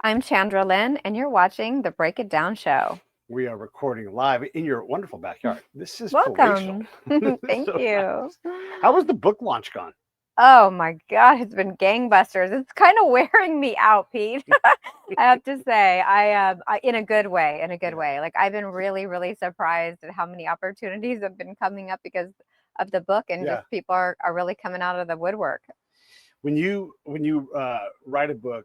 I'm Chandra Lynn, and you're watching the Break It Down Show. We are recording live in your wonderful backyard. This is palatial. Welcome. This is Thank so you. nice. How was the book launch gone? Oh my God, it's been gangbusters. It's kind of wearing me out, Pete. I have to say, in a good way, in a good Yeah. way. Like I've been really, really surprised at how many opportunities have been coming up because of the book, and Yeah. just people are really coming out of the woodwork. When you write a book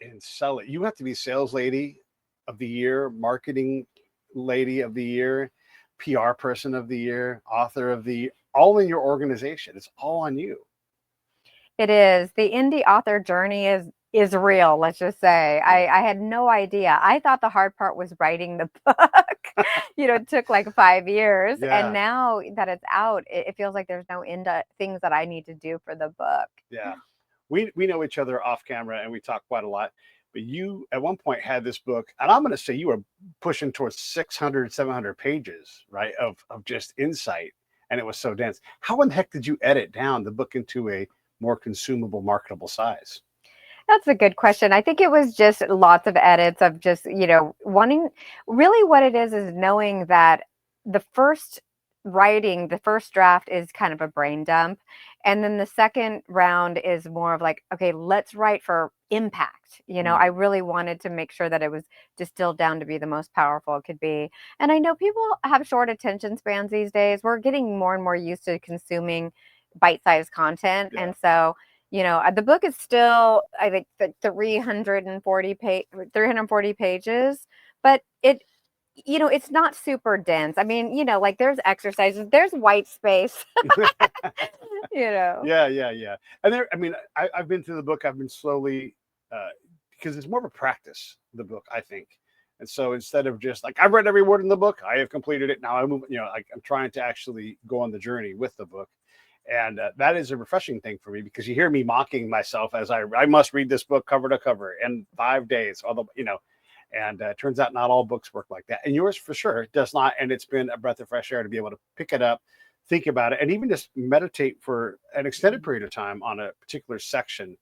and sell it, you have to be sales lady of the year, marketing lady of the year, PR person of the year, author of the all in your organization. It's all on you. It is. The indie author journey is real, let's just say. Yeah. I had no idea. I thought the hard part was writing the book. It took like 5 years. And Yeah. now that it's out, it feels like there's no end to things that I need to do for the book. Yeah. We know each other off camera and we talk quite a lot. But you at one point had this book, and I'm going to say you were pushing towards 600, 700 pages, right, of just insight. And it was so dense. How in the heck did you edit down the book into a more consumable, marketable size? That's a good question. I think it was just lots of edits of just, wanting really what it is knowing that the first the first draft is kind of a brain dump. And then the second round is more of like, okay, let's write for impact. I Mm. really wanted to make sure that it was distilled down to be the most powerful it could be. And I know people have short attention spans these days. We're getting more and more used to consuming bite-sized content. Yeah. And so the book is still, I think, 340 pages, but it's not super dense. I mean, like there's exercises, there's white space, you know. Yeah. And there, I mean, I've been through the book. I've been slowly, uh, because it's more of a practice, the book, I think. And so instead of just like, I've read every word in the book, I have completed it. Now I move, like I'm trying to actually go on the journey with the book. And that is a refreshing thing for me because you hear me mocking myself as I must read this book cover to cover in 5 days, although, and it turns out not all books work like that. And yours for sure does not. And it's been a breath of fresh air to be able to pick it up, think about it, and even just meditate for an extended period of time on a particular section,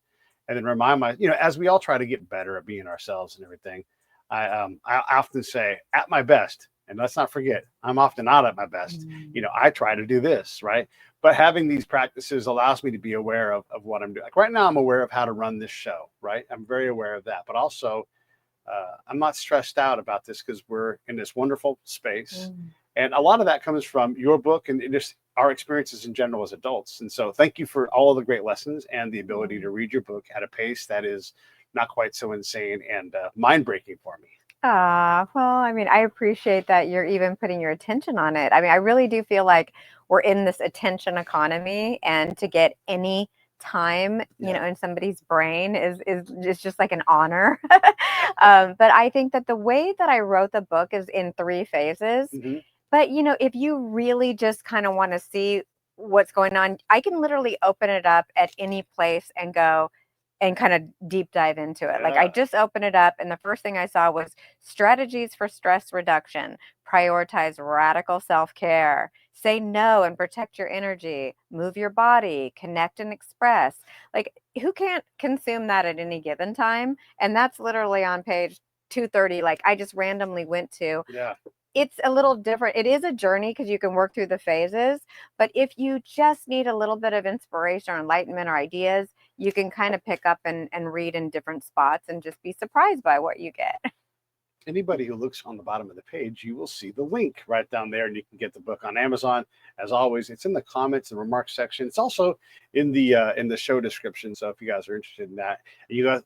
and then remind as we all try to get better at being ourselves and everything. I often say, at my best, and let's not forget, I'm often not at my best. Mm. I try to do this right, but having these practices allows me to be aware of what I'm doing. Like right now, I'm aware of how to run this show. Right, I'm very aware of that, but also I'm not stressed out about this because we're in this wonderful space. Mm. And a lot of that comes from your book and just our experiences in general as adults. And so thank you for all of the great lessons and the ability to read your book at a pace that is not quite so insane and mind breaking for me. Well, I mean, I appreciate that you're even putting your attention on it. I mean, I really do feel like we're in this attention economy, and to get any time, Yeah. in somebody's brain is just like an honor. But I think that the way that I wrote the book is in 3 phases. Hmm. But if you really just kind of want to see what's going on, I can literally open it up at any place and go and kind of deep dive into it. Like I Yeah. just opened it up, and the first thing I saw was strategies for stress reduction, prioritize radical self-care, say no and protect your energy, move your body, connect and express. Like who can't consume that at any given time? And that's literally on page 230. Like I just randomly went to. Yeah. It's a little different. It is a journey because you can work through the phases. But if you just need a little bit of inspiration or enlightenment or ideas, you can kind of pick up and read in different spots and just be surprised by what you get. Anybody who looks on the bottom of the page, you will see the link right down there, and you can get the book on Amazon. As always, it's in the comments and remarks section. It's also in the show description. So if you guys are interested in that, you guys,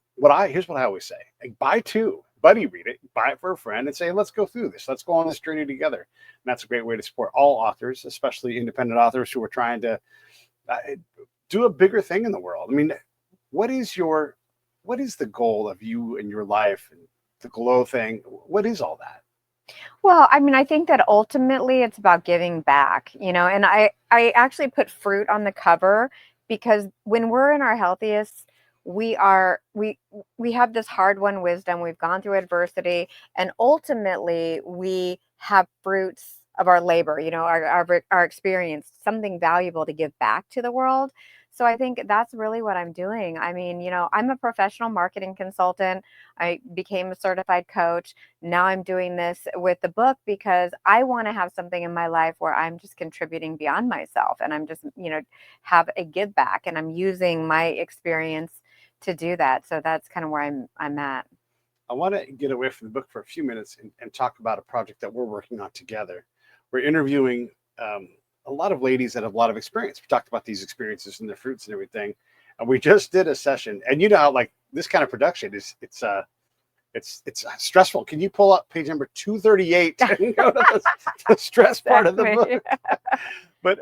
here's what I always say: like, buy two, buddy, read it, buy it for a friend, and say, let's go through this. Let's go on this journey together. And that's a great way to support all authors, especially independent authors who are trying to uh, do a bigger thing in the world. I mean, what is your what is the goal of you and your life and the glow thing? What is all that? Well, I mean, I think that ultimately it's about giving back, and I actually put fruit on the cover because when we're in our healthiest, we have this hard-won wisdom. We've gone through adversity, and ultimately we have fruits of our labor, our experience, something valuable to give back to the world. So I think that's really what I'm doing. I mean, I'm a professional marketing consultant. I became a certified coach. Now I'm doing this with the book because I want to have something in my life where I'm just contributing beyond myself, and I'm just, have a give back, and I'm using my experience to do that. So that's kind of where I'm at. I want to get away from the book for a few minutes and talk about a project that we're working on together. We're interviewing a lot of ladies that have a lot of experience. We talked about these experiences and their fruits and everything, and we just did a session. And you know how like this kind of production is, it's stressful. Can you pull up page number 238 and go to the stress part of the book? But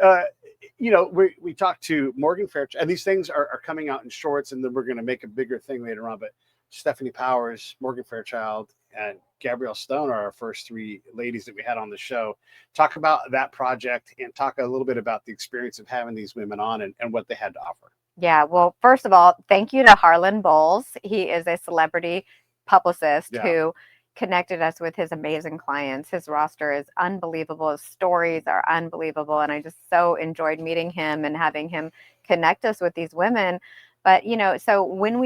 we talked to Morgan Fairchild, and these things are coming out in shorts, and then we're going to make a bigger thing later on. But Stephanie Powers, Morgan Fairchild, and Gabrielle Stone are our first three ladies that we had on the show. Talk about that project and talk a little bit about the experience of having these women on and what they had to offer. Yeah, well, first of all, thank you to Harlan Bowles. He is a celebrity publicist who connected us with his amazing clients. His roster is unbelievable. His stories are unbelievable. And I just so enjoyed meeting him and having him connect us with these women. But, so when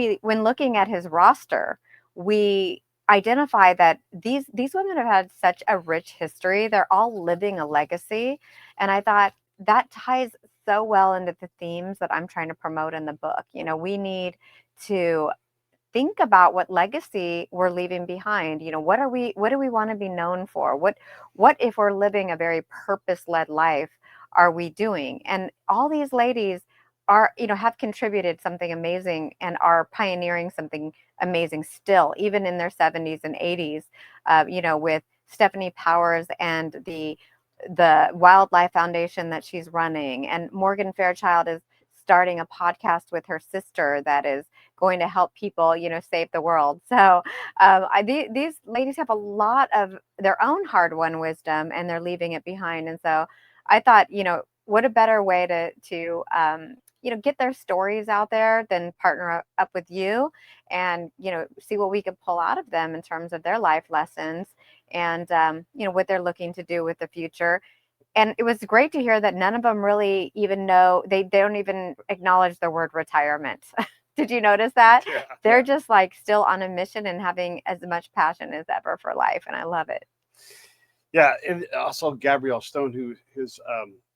looking at his roster, we identify that these women have had such a rich history. They're all living a legacy. And I thought that ties so well into the themes that I'm trying to promote in the book. We need to think about what legacy we're leaving behind. What do we want to be known for? What if we're living a very purpose-led life are we doing? And all these ladies are, have contributed something amazing and are pioneering something amazing still, even in their 70s and 80s, with Stephanie Powers and the Wildlife Foundation that she's running. And Morgan Fairchild is starting a podcast with her sister that is going to help people, save the world. So these ladies have a lot of their own hard-won wisdom, and they're leaving it behind. And so I thought, what a better way to get their stories out there than partner up with you and, see what we can pull out of them in terms of their life lessons and, what they're looking to do with the future. And it was great to hear that none of them really even know, they don't even acknowledge the word retirement. Did you notice that? Yeah, They're just like still on a mission and having as much passion as ever for life. And I love it. Yeah. And also Gabrielle Stone, who is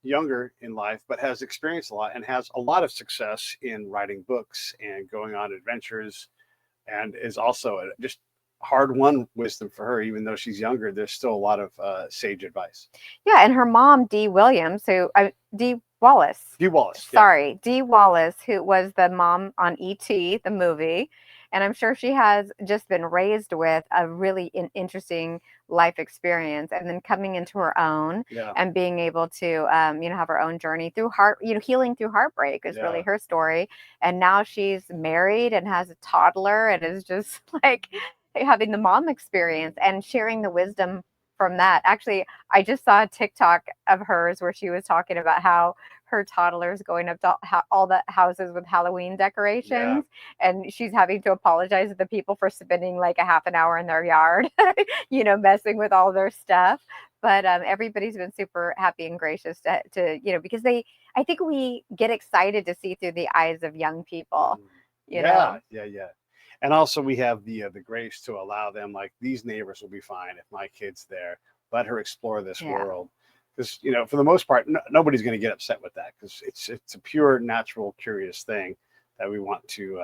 younger in life, but has experienced a lot and has a lot of success in writing books and going on adventures, and is also just hard-won wisdom for her. Even though she's younger, there's still a lot of sage advice. Yeah, and her mom, Dee Williams, Dee Wallace. Dee Wallace. Sorry, Dee Wallace, who was the mom on E.T., the movie. And I'm sure she has just been raised with a really interesting life experience, and then coming into her own and being able to, have her own journey through healing through heartbreak is really her story. And now she's married and has a toddler and is just like having the mom experience and sharing the wisdom from that. Actually, I just saw a TikTok of hers where she was talking about how her toddler's going up to all the houses with Halloween decorations, and she's having to apologize to the people for spending like a half an hour in their yard, messing with all their stuff. But everybody's been super happy and gracious to because I think we get excited to see through the eyes of young people. Yeah. And also we have the grace to allow them, like, these neighbors will be fine if my kid's there. Let her explore this world. Because, for the most part, nobody's going to get upset with that, because it's a pure, natural, curious thing that we want to,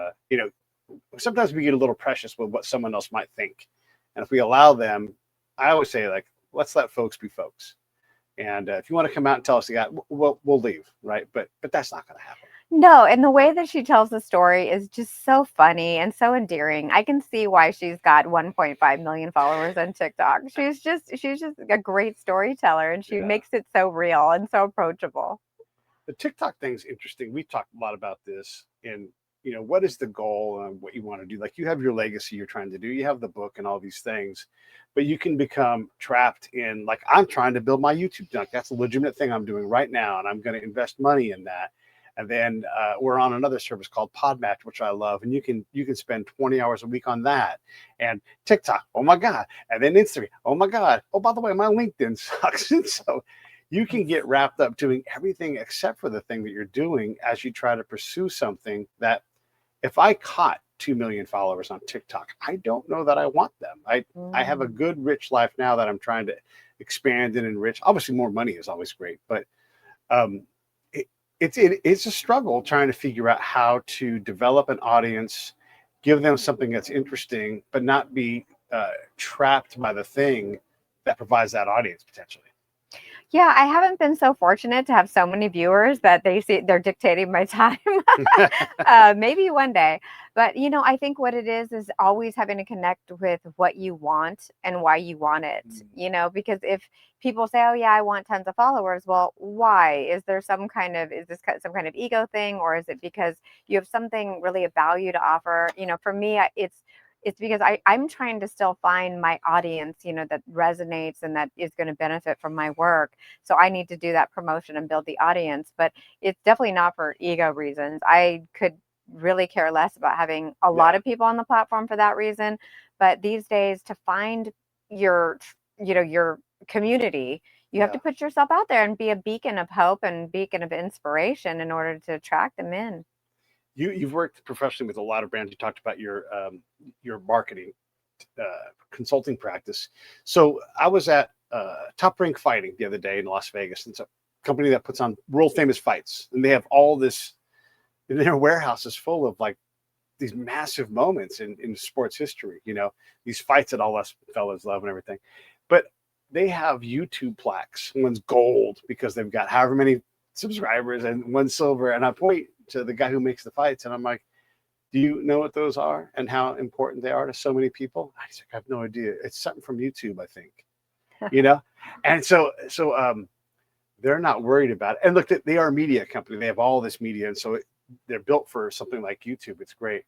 sometimes we get a little precious with what someone else might think. And if we allow them, I always say, like, let's let folks be folks. And if you want to come out and tell us that, we'll leave, right? But that's not going to happen. No, and the way that she tells the story is just so funny and so endearing. I can see why she's got 1.5 million followers on TikTok. She's just a great storyteller, and she makes it so real and so approachable. The TikTok thing's interesting. We talked a lot about this, and what is the goal and what you want to do? Like, you have your legacy you're trying to do, you have the book and all these things, but you can become trapped in, like, I'm trying to build my YouTube channel. That's a legitimate thing I'm doing right now, and I'm going to invest money in that. And then we're on another service called Podmatch, which I love. And you can spend 20 hours a week on that. And TikTok, oh my God. And then Instagram, oh my God. Oh, by the way, my LinkedIn sucks. And so You can get wrapped up doing everything except for the thing that you're doing as you try to pursue something that, if I caught 2 million followers on TikTok, I don't know that I want them. I have a Mm. good, rich life now that I'm trying to expand and enrich. Obviously, more money is always great, but um, it, it's a struggle trying to figure out how to develop an audience, give them something that's interesting, but not be trapped by the thing that provides that audience potentially. Yeah, I haven't been so fortunate to have so many viewers that they're dictating my time. Maybe one day. But I think what it is always having to connect with what you want and why you want it. Because if people say, "Oh yeah, I want tons of followers," well, why? Is this some kind of ego thing, or is it because you have something really of value to offer? For me, it's because I'm trying to still find my audience, that resonates and that is going to benefit from my work. So I need to do that promotion and build the audience, but it's definitely not for ego reasons. I could really care less about having a lot Yeah, of people on the platform for that reason. But these days, to find your, your community, you have yeah. to put yourself out there and be a beacon of hope and beacon of inspiration in order to attract them in. You've worked professionally with a lot of brands. You talked about your marketing consulting practice. So I was at Top Rank Fighting the other day in Las Vegas. It's a company that puts on world famous fights, and they have all this in their warehouses full of like these massive moments in sports history. These fights that all us fellas love and everything. But they have YouTube plaques. One's gold because they've got however many subscribers, and one silver. And I point to the guy who makes the fights, and I'm like, do you know what those are and how important they are to so many people? He's like, I have no idea. It's something from YouTube, I think. You know, and so they're not worried about it. And look, they are a media company. They have all this media, and so they're built for something like YouTube. It's great,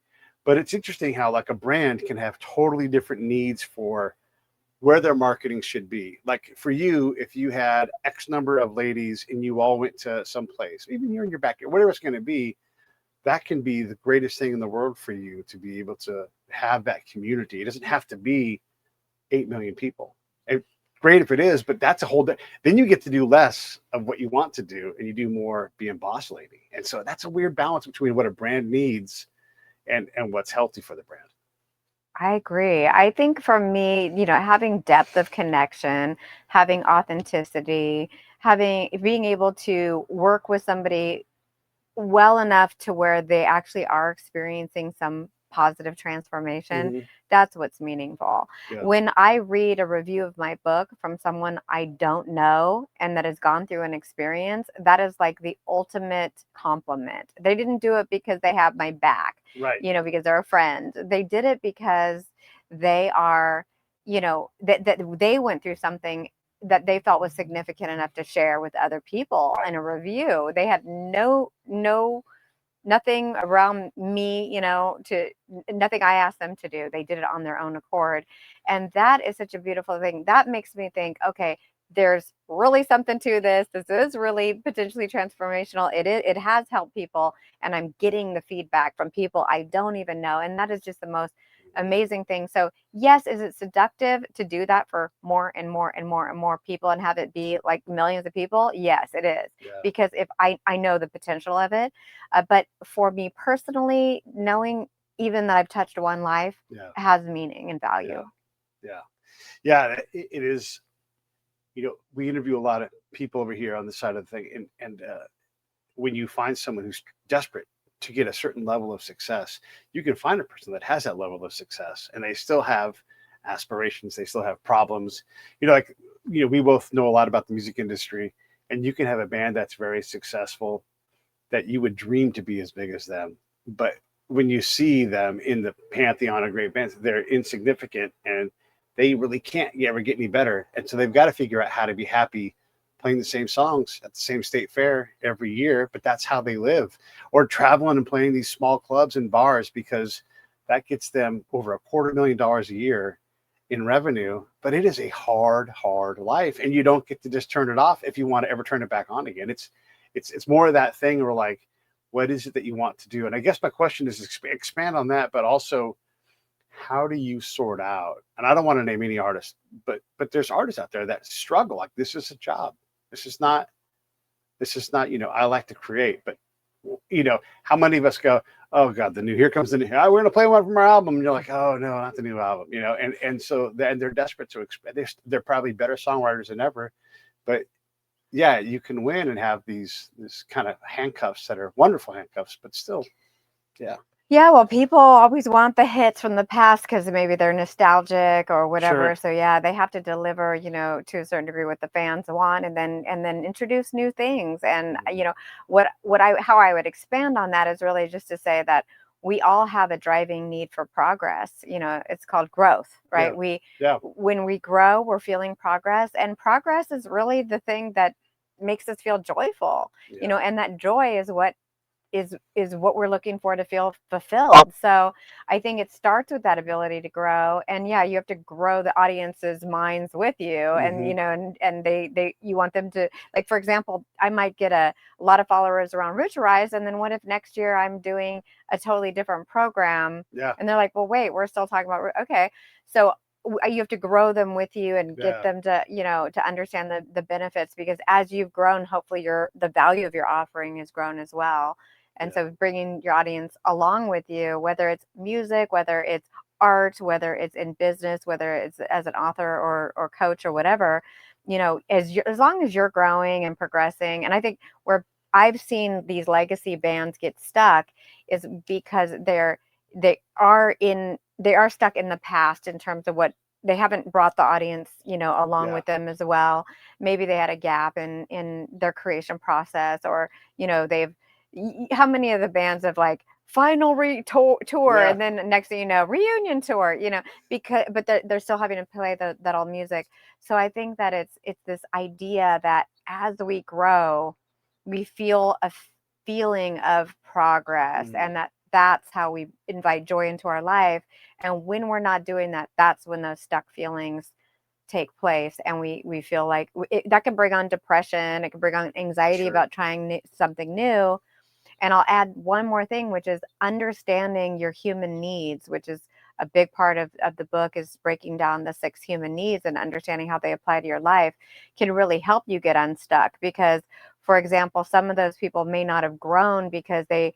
but it's interesting how like a brand can have totally different needs for where their marketing should be. Like for you, if you had X number of ladies and you all went to some place, even you're in your backyard, whatever it's going to be, that can be the greatest thing in the world for you to be able to have that community. It doesn't have to be 8 million people. And great if it is, but that's a whole then you get to do less of what you want to do and you do more being boss lady. And so that's a weird balance between what a brand needs and what's healthy for the brand. I agree. I think for me, having depth of connection, having authenticity, being able to work with somebody well enough to where they actually are experiencing some positive transformation, Mhm. that's what's meaningful. Yeah. When I read a review of my book from someone I don't know and that has gone through an experience, that is like the ultimate compliment. They didn't do it because they have my back, Right. because they're a friend. They did it because they are, that they went through something that they felt was significant enough to share with other people in a review. They had nothing around me, to nothing I asked them to do. They did it on their own accord. And that is such a beautiful thing. That makes me think, okay, there's really something to this. This is really potentially transformational. It has helped people, and I'm getting the feedback from people I don't even know. And that is just the most amazing thing. So, yes, is it seductive to do that for more and more and more and more people and have it be like millions of people? Yes, it is. Yeah. Because if I know the potential of it, but for me personally, knowing even that I've touched one life Yeah. has meaning and Yeah. value. Yeah. Yeah. It is. We interview a lot of people over here on the side of the thing, and when you find someone who's desperate to get a certain level of success, you can find a person that has that level of success and they still have aspirations, they still have problems. Like, we both know a lot about the music industry, and you can have a band that's very successful that you would dream to be as big as them. But when you see them in the pantheon of great bands, they're insignificant and they really can't ever get any better. And so they've got to figure out how to be happy playing the same songs at the same state fair every year, but that's how they live. Or traveling and playing these small clubs and bars because that gets them over $250,000 a year in revenue. But it is a hard life, and you don't get to just turn it off if you want to ever turn it back on again. It's more of that thing where like, what is it that you want to do? And I guess my question is expand on that, but also how do you sort out? And I don't want to name any artists, but there's artists out there that struggle like this is a job. This is not, I like to create, but how many of us go, oh God, the new, here comes the new, we're going to play one from our album. And you're like, oh no, not the new album, and so then they're desperate to expand. They're probably better songwriters than ever, but yeah, you can win and have this kind of handcuffs that are wonderful handcuffs, but still, yeah. Yeah, well, people always want the hits from the past because maybe they're nostalgic or whatever. Sure. So yeah, they have to deliver, to a certain degree what the fans want, and then introduce new things. And how I would expand on that is really just to say that we all have a driving need for progress. It's called growth, right? Yeah. When we grow, we're feeling progress, and progress is really the thing that makes us feel joyful. Yeah. And that joy is what we're looking for to feel fulfilled. So I think it starts with that ability to grow. And yeah, you have to grow the audience's minds with you. And and they you want them to, like, for example, I might get a lot of followers around Richerize, and then what if next year I'm doing a totally different program? Yeah. And they're like, well, wait, we're still talking about, okay. So you have to grow them with you and get them to to understand the benefits, because as you've grown, hopefully the value of your offering has grown as well. And so bringing your audience along with you, whether it's music, whether it's art, whether it's in business, whether it's as an author or coach or whatever, as long as you're growing and progressing. And I think where I've seen these legacy bands get stuck is because they are stuck in the past in terms of what they haven't brought the audience, along with them as well. Maybe they had a gap in their creation process, or how many of the bands have like final tour and then next thing you know, reunion tour, but they're still having to play that old music. So I think that it's this idea that as we grow, we feel a feeling of progress, and that's how we invite joy into our life. And when we're not doing that, that's when those stuck feelings take place, and we feel like that can bring on depression. It can bring on anxiety about trying something new. And I'll add one more thing, which is understanding your human needs, which is a big part of the book, is breaking down the 6 human needs and understanding how they apply to your life can really help you get unstuck. Because, for example, some of those people may not have grown because they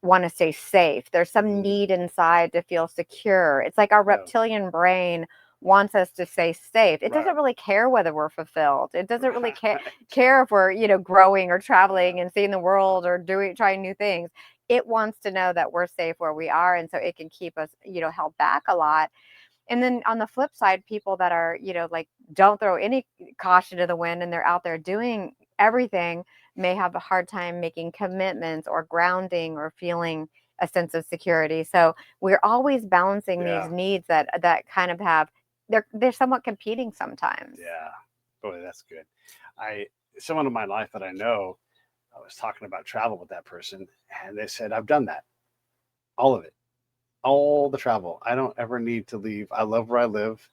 want to stay safe. There's some need inside to feel secure. It's like our reptilian brain wants us to stay safe. It doesn't really care whether we're fulfilled. It doesn't really care if we're, growing or traveling and seeing the world or trying new things. It wants to know that we're safe where we are. And so it can keep us, held back a lot. And then on the flip side, people that are, like, don't throw any caution to the wind and they're out there doing everything may have a hard time making commitments or grounding or feeling a sense of security. So we're always balancing these needs that kind of have, they're somewhat competing sometimes. Yeah. Boy, that's good. Someone in my life that I know, I was talking about travel with that person, and they said, I've done that. All of it. All the travel. I don't ever need to leave. I love where I live,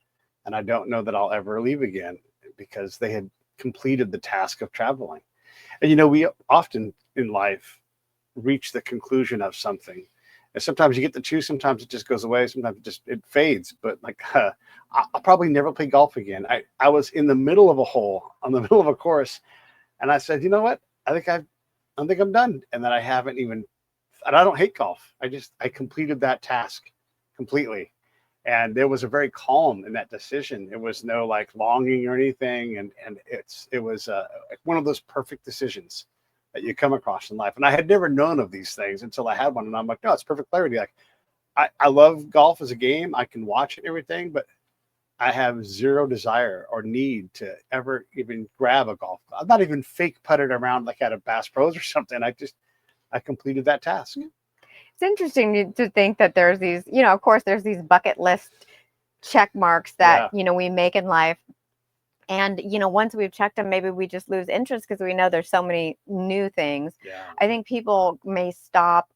and I don't know that I'll ever leave again, because they had completed the task of traveling. And we often in life reach the conclusion of something, and sometimes you get to choose. Sometimes it just goes away. Sometimes it fades. But like, I'll probably never play golf again. I was in the middle of a hole on the middle of a course, and I said, you know what? I think I'm done. And then I haven't even. And I don't hate golf. I completed that task completely. And there was a very calm in that decision. It was no like longing or anything. And it was one of those perfect decisions that you come across in life. And I had never known of these things until I had one. And I'm like, no, it's perfect clarity. Like, I love golf as a game. I can watch it and everything, but I have zero desire or need to ever even grab a golf club. I'm not even fake putted around like at a Bass Pros or something. I completed that task. It's interesting to think that there's these, of course, there's these bucket list check marks that, we make in life. And, once we've checked them, maybe we just lose interest because we know there's so many new things. Yeah. I think people may stop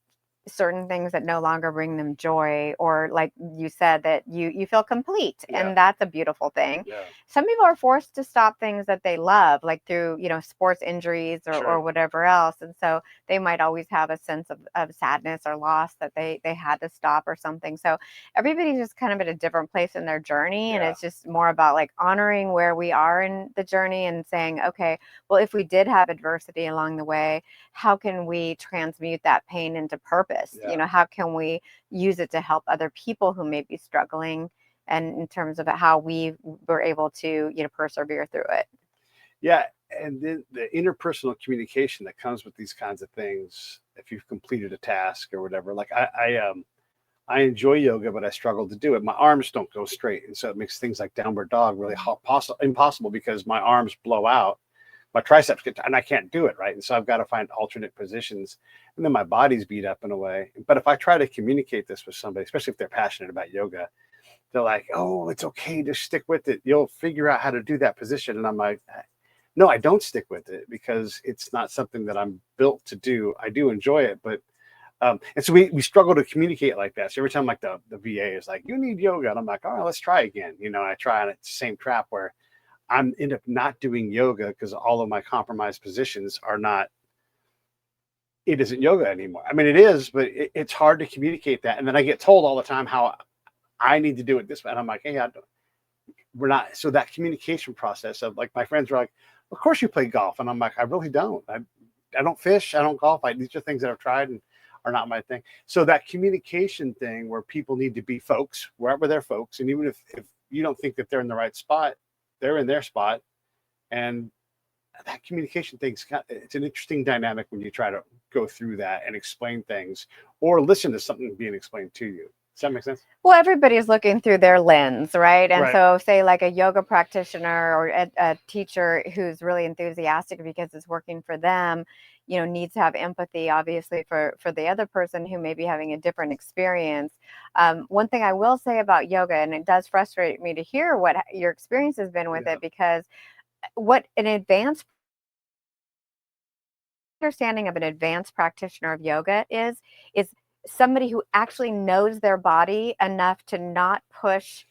certain things that no longer bring them joy, or like you said, that you feel complete, Yeah. and that's a beautiful thing. Yeah. Some people are forced to stop things that they love, like through, sports injuries or Sure. whatever else, and so they might always have a sense of sadness or loss that they had to stop or something. So everybody's just kind of at a different place in their journey, and Yeah. it's just more about like honoring where we are in the journey and saying, okay, well, if we did have adversity along the way, how can we transmute that pain into purpose? Yeah. How can we use it to help other people who may be struggling, and in terms of how we were able to, persevere through it. Yeah. And then the interpersonal communication that comes with these kinds of things, if you've completed a task or whatever, like I enjoy yoga, but I struggle to do it. My arms don't go straight. And so it makes things like downward dog really impossible, because my arms blow out, my triceps get, and I can't do it. Right. And so I've got to find alternate positions, and then my body's beat up in a way. But if I try to communicate this with somebody, especially if they're passionate about yoga, they're like, oh, it's okay, just stick with it. You'll figure out how to do that position. And I'm like, no, I don't stick with it, because it's not something that I'm built to do. I do enjoy it, but and so we struggle to communicate like that. So every time like the VA is like, you need yoga, and I'm like, all right, let's try again. I try, and it's the same trap where I'm end up not doing yoga because all of my compromised positions are not. It isn't yoga anymore. I mean, it is, but it's hard to communicate that. And then I get told all the time how I need to do it this way, and I'm like, hey, we're not. So that communication process of, like, my friends are like, of course you play golf, and I'm like, I really don't. I don't fish. I don't golf. These are things that I've tried and are not my thing. So that communication thing, where people need to be folks wherever they're folks, and even if you don't think that they're in the right spot, they're in their spot. And that communication thing's it's an interesting dynamic when you try to go through that and explain things, or listen to something being explained to you. Does that make sense? Well, everybody's looking through their lens, right? And Right. so, say like a yoga practitioner or a teacher who's really enthusiastic because it's working for them, needs to have empathy, obviously, for the other person who may be having a different experience. One thing I will say about yoga, and it does frustrate me to hear what your experience has been with Yeah. it, because what an advanced understanding of an advanced practitioner of yoga is somebody who actually knows their body enough to not push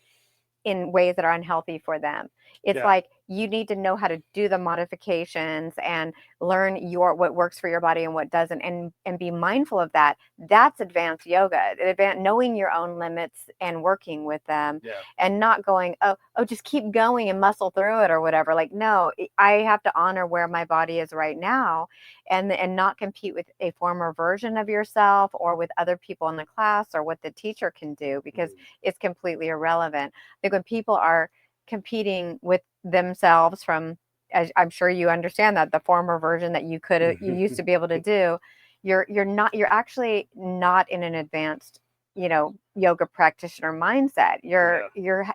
in ways that are unhealthy for them. It's Yeah. like you need to know how to do the modifications and learn what works for your body and what doesn't, and be mindful of that. That's advanced yoga. Knowing your own limits and working with them, Yeah. and not going, oh, just keep going and muscle through it or whatever. Like, no, I have to honor where my body is right now, and not compete with a former version of yourself or with other people in the class or what the teacher can do, because it's completely irrelevant. I think when people are competing with themselves from, as I'm sure you understand, that the former version that you used to be able to do, you're actually not in an advanced, yoga practitioner mindset.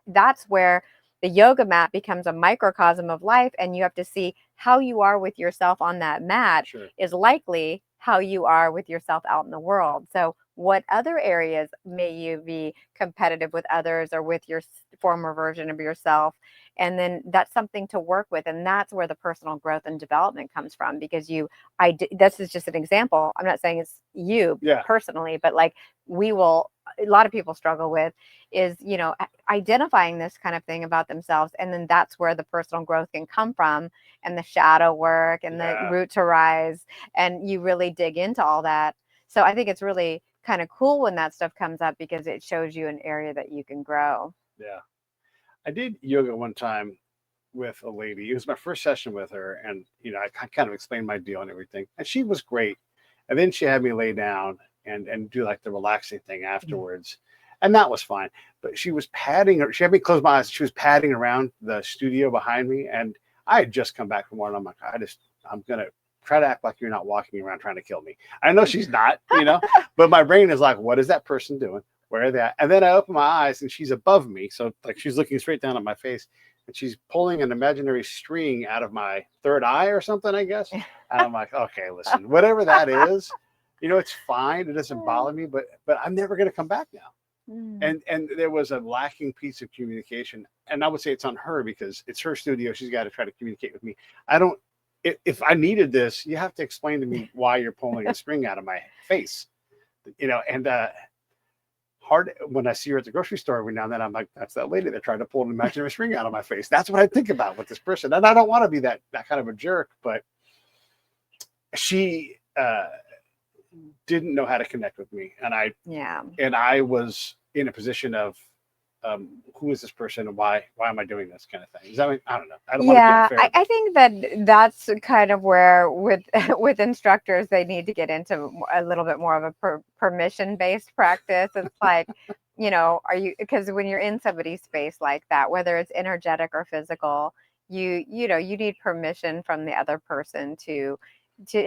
That's where the yoga mat becomes a microcosm of life, and you have to see how you are with yourself on that mat Sure. is likely how you are with yourself out in the world. So what other areas may you be competitive with others or with your former version of yourself? And then that's something to work with. And that's where the personal growth and development comes from, because this is just an example. I'm not saying it's you personally, but like a lot of people struggle with is, identifying this kind of thing about themselves. And then that's where the personal growth can come from, and the shadow work and the root to rise. And you really dig into all that. So I think it's really kind of cool when that stuff comes up, because it shows you an area that you can grow. Yeah. I did yoga one time with a lady. It was my first session with her, and I kind of explained my deal and everything, and she was great. And then she had me lay down and do like the relaxing thing afterwards, and that was fine. But she was patting her. She had me close my eyes. She was patting around the studio behind me, and I had just come back from one. I'm like, I'm gonna try to act like you're not walking around trying to kill me. I know she's not, but my brain is like, what is that person doing? Where are they at? And then I open my eyes, and she's above me. So like she's looking straight down at my face, and she's pulling an imaginary string out of my third eye or something, I guess. And I'm like, okay, listen, whatever that is, it's fine. It doesn't bother me, but I'm never going to come back now. And there was a lacking piece of communication. And I would say it's on her, because it's her studio. She's got to try to communicate with me. If I needed this, you have to explain to me why you're pulling a string out of my face. And hard when I see her at the grocery store every now and then, I'm like, that's that lady that tried to pull an imaginary string out of my face. That's what I think about with this person. And I don't want to be that kind of a jerk, but she didn't know how to connect with me. And I was in a position of, who is this person and why am I doing this kind of thing? I don't know. I don't want to be unfair. I think that's kind of where with with instructors, they need to get into a little bit more of a permission based practice. It's like, are you, because when you're in somebody's space like that, whether it's energetic or physical, you need permission from the other person to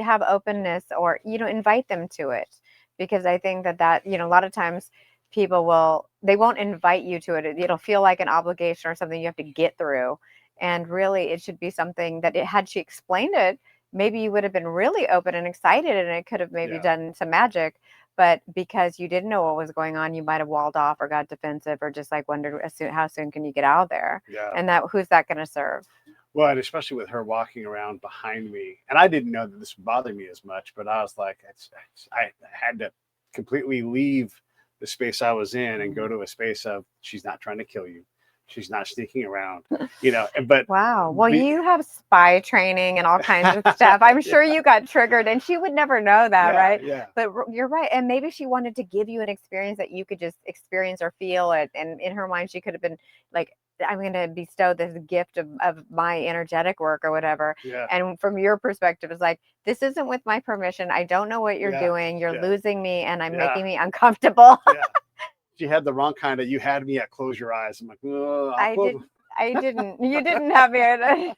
have openness, or invite them to it. Because I think that a lot of times people they won't invite you to it. It'll feel like an obligation or something you have to get through. And really, it should be something that had she explained it, maybe you would have been really open and excited, and it could have maybe done some magic. But because you didn't know what was going on, you might have walled off or got defensive, or just like wondered how soon can you get out of there? Yeah. And who's that going to serve? Well, and especially with her walking around behind me, and I didn't know that this would bother me as much, but I was like, I had to completely leave the space I was in and go to a space of, she's not trying to kill you. She's not sneaking around, but wow. Well, you have spy training and all kinds of stuff. I'm sure you got triggered, and she would never know that, right? Yeah. But you're right. And maybe she wanted to give you an experience that you could just experience or feel it. And in her mind, she could have been like, I'm going to bestow this gift of my energetic work or whatever. Yeah. And from your perspective, it's like, this isn't with my permission. I don't know what you're doing. You're losing me, and I'm making me uncomfortable. Yeah. She had the wrong kind of, you had me at close your eyes. I'm like, I didn't. You didn't have me at well,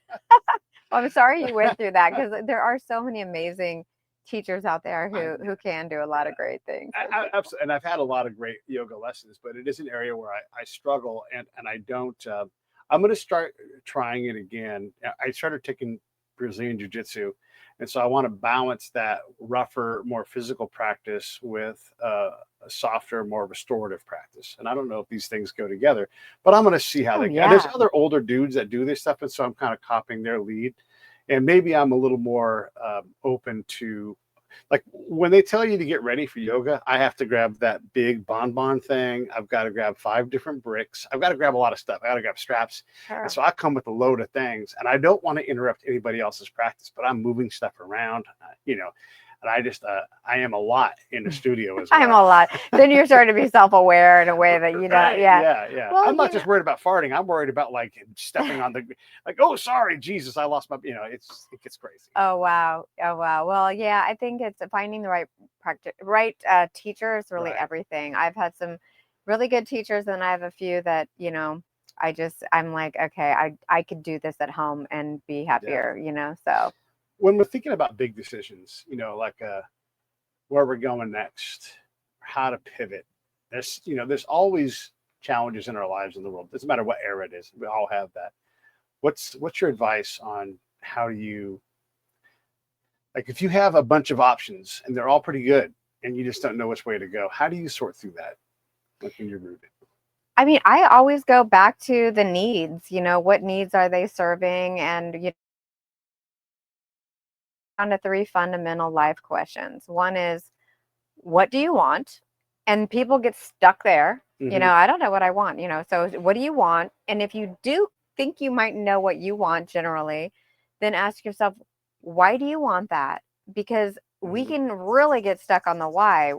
I'm sorry you went through that, because there are so many amazing teachers out there who can do a lot of great things. Absolutely. And I've had a lot of great yoga lessons, but it is an area where I struggle, and I don't, I'm going to start trying it again. I started taking Brazilian Jiu-Jitsu. And so I want to balance that rougher, more physical practice with a softer, more restorative practice. And I don't know if these things go together, but I'm going to see how they go. And there's other older dudes that do this stuff. And so I'm kind of copying their lead. And maybe I'm a little more open to, like, when they tell you to get ready for yoga, I have to grab that big bonbon thing. I've got to grab 5 different bricks. I've got to grab a lot of stuff. I got to grab straps. Sure. And so I come with a load of things, and I don't want to interrupt anybody else's practice, but I'm moving stuff around, and I just, I am a lot in the studio as well. I'm a lot. Then you're starting to be self-aware in a way that you don't. Yeah. Well, I'm not just worried about farting. I'm worried about like stepping on like, oh, sorry, Jesus, I lost my, it gets crazy. Oh, wow. Well, yeah, I think it's finding the right teacher is really everything. I've had some really good teachers, and I have a few that, I'm like, okay, I could do this at home and be happier, so. When we're thinking about big decisions, like where we're going next, how to pivot, there's always challenges in our lives in the world. It doesn't matter what era it is. We all have that. What's your advice on how do you, like, if you have a bunch of options and they're all pretty good and you just don't know which way to go, how do you sort through that? Like when you're rooted? I mean, I always go back to the needs, what needs are they serving? And, down to 3 fundamental life questions. One is, what do you want? And people get stuck there. Mm-hmm. I don't know what I want, so what do you want? And if you do think you might know what you want generally, then ask yourself, why do you want that? Because we can really get stuck on the why.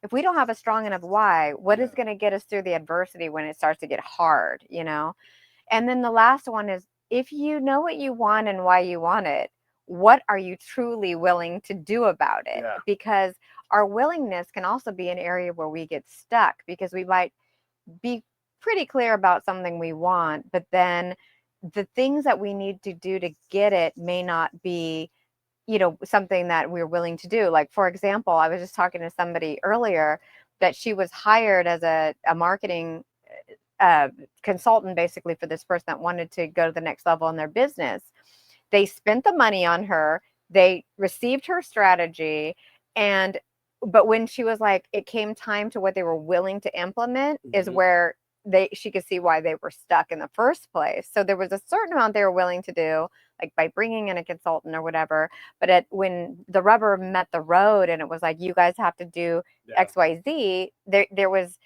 If we don't have a strong enough why, what is going to get us through the adversity when it starts to get hard, And then the last one is, if you know what you want and why you want it, what are you truly willing to do about it? Yeah. Because our willingness can also be an area where we get stuck, because we might be pretty clear about something we want, but then the things that we need to do to get it may not be, something that we're willing to do. Like, for example, I was just talking to somebody earlier that she was hired as a marketing consultant, basically, for this person that wanted to go to the next level in their business. They spent the money on her. They received her strategy. But when she was like, it came time to what they were willing to implement, is where she could see why they were stuck in the first place. So there was a certain amount they were willing to do, like by bringing in a consultant or whatever. But when the rubber met the road and it was like, you guys have to do Yeah. XYZ, there was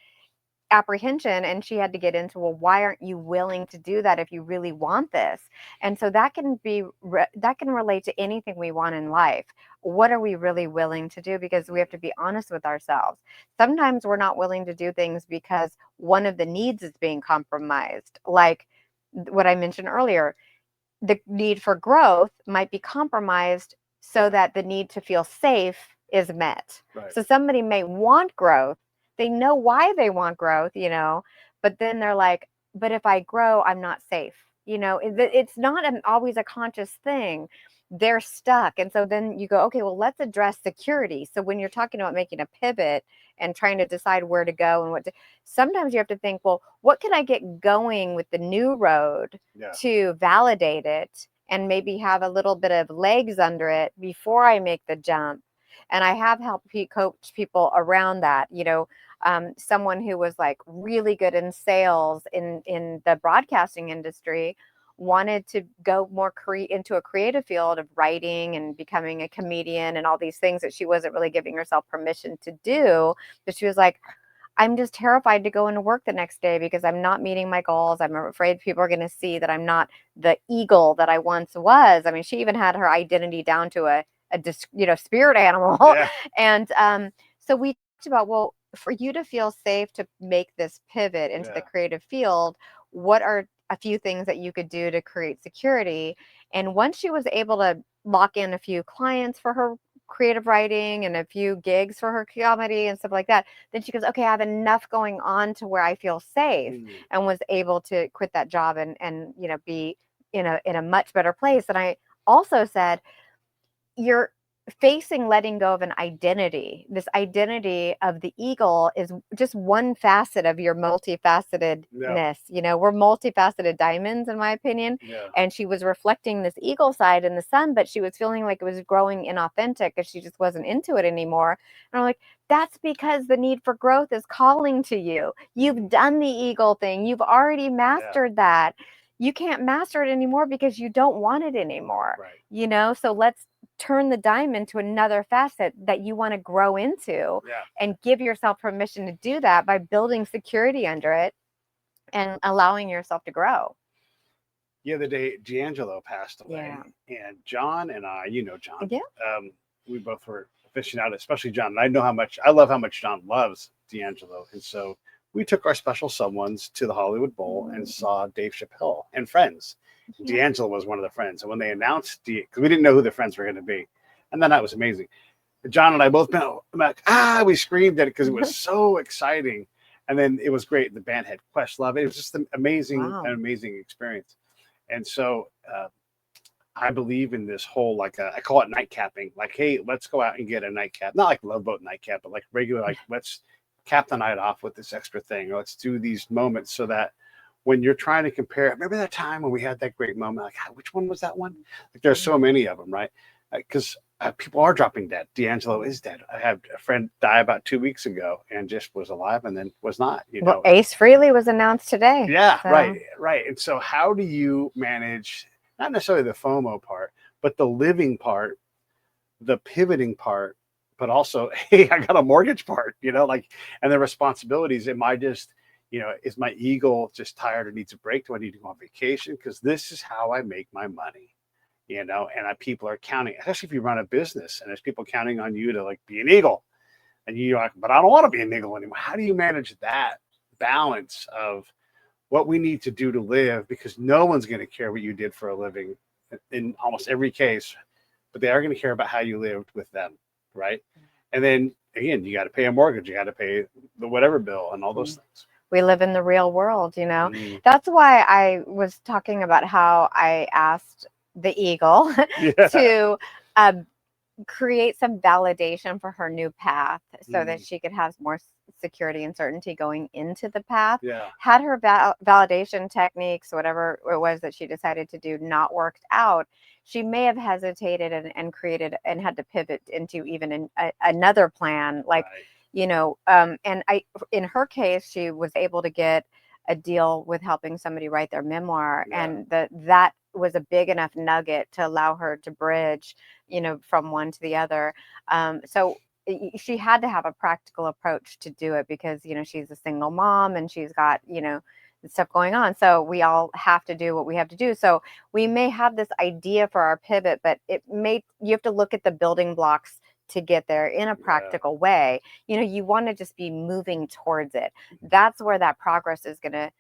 apprehension, and she had to get into, well, why aren't you willing to do that if you really want this? And so that can that can relate to anything we want in life. What are we really willing to do? Because we have to be honest with ourselves. Sometimes we're not willing to do things because one of the needs is being compromised, like what I mentioned earlier. The need for growth might be compromised so that the need to feel safe is met. Right. So somebody may want growth. They know why they want growth, but then they're like, but if I grow, I'm not safe. It's not always a conscious thing. They're stuck. And so then you go, okay, well, let's address security. So when you're talking about making a pivot and trying to decide where to go and sometimes you have to think, well, what can I get going with the new road to validate it and maybe have a little bit of legs under it before I make the jump? And I have helped coach people around that. Someone who was like really good in sales in the broadcasting industry wanted to go more into a creative field of writing and becoming a comedian and all these things that she wasn't really giving herself permission to do. But she was like, I'm just terrified to go into work the next day because I'm not meeting my goals. I'm afraid people are going to see that I'm not the eagle that I once was. I mean, she even had her identity down to a spirit animal. Yeah. And so we talked about, well, for you to feel safe to make this pivot into the creative field, what are a few things that you could do to create security? And once she was able to lock in a few clients for her creative writing and a few gigs for her comedy and stuff like that, then she goes, okay, I have enough going on to where I feel safe, and was able to quit that job and be in a much better place. And I also said, you're facing letting go of an identity. This identity of the eagle is just one facet of your multifacetedness. We're multifaceted diamonds, in my opinion. And she was reflecting this eagle side in the sun, but she was feeling like it was growing inauthentic because she just wasn't into it anymore. And I'm like, that's because the need for growth is calling to you. You've done the eagle thing. You've already mastered that. You can't master it anymore because you don't want it anymore. So let's turn the diamond to another facet that you want to grow into, and give yourself permission to do that by building security under it and allowing yourself to grow. The other day, D'Angelo passed away, and John and I, John, we both were aficionados, especially John. And I love how much John loves D'Angelo. And so we took our special someones to the Hollywood Bowl and saw Dave Chappelle and friends. D'Angelo was one of the friends. And when they announced, because we didn't know who the friends were going to be, and then that was amazing. John and I both we screamed at it because it was so exciting. And then it was great. The band had Questlove. It was just an amazing experience. And so I believe in this whole, I call it nightcapping. Like, hey, let's go out and get a nightcap. Not like Love Boat nightcap, but like regular, like let's cap the night off with this extra thing. Or let's do these moments so that when you're trying to compare, remember that time when we had that great moment? Like, which one was that one? Like, there's so many of them, right? Because people are dropping dead. D'Angelo is dead. I had a friend die about 2 weeks ago and just was alive and then was not. Well, Ace Frehley was announced today. Yeah, so. Right. And so how do you manage, not necessarily the FOMO part, but the living part, the pivoting part, but also, hey, I got a mortgage part, and the responsibilities. Am I just, is my ego just tired or needs a break? Do I need to go on vacation? Because this is how I make my money, and people are counting, especially if you run a business and there's people counting on you to be an eagle, and you're like, but I don't want to be an eagle anymore. How do you manage that balance of what we need to do to live? Because no one's going to care what you did for a living in almost every case, but they are going to care about how you lived with them. Right. And then again, you got to pay a mortgage, you got to pay the whatever bill and all those things. We live in the real world, That's why I was talking about how I asked the eagle to create some validation for her new path so that she could have more security and certainty going into the path. Had her validation techniques, whatever it was that she decided to do, not worked out, she may have hesitated and created and had to pivot into even another plan. And in her case, she was able to get a deal with helping somebody write their memoir, Yeah. and that was a big enough nugget to allow her to bridge, from one to the other. So she had to have a practical approach to do it because, she's a single mom and she's got, stuff going on. So we all have to do what we have to do. So we may have this idea for our pivot, but you have to look at the building blocks to get there in a practical way. You want to just be moving towards it. That's where that progress is gonna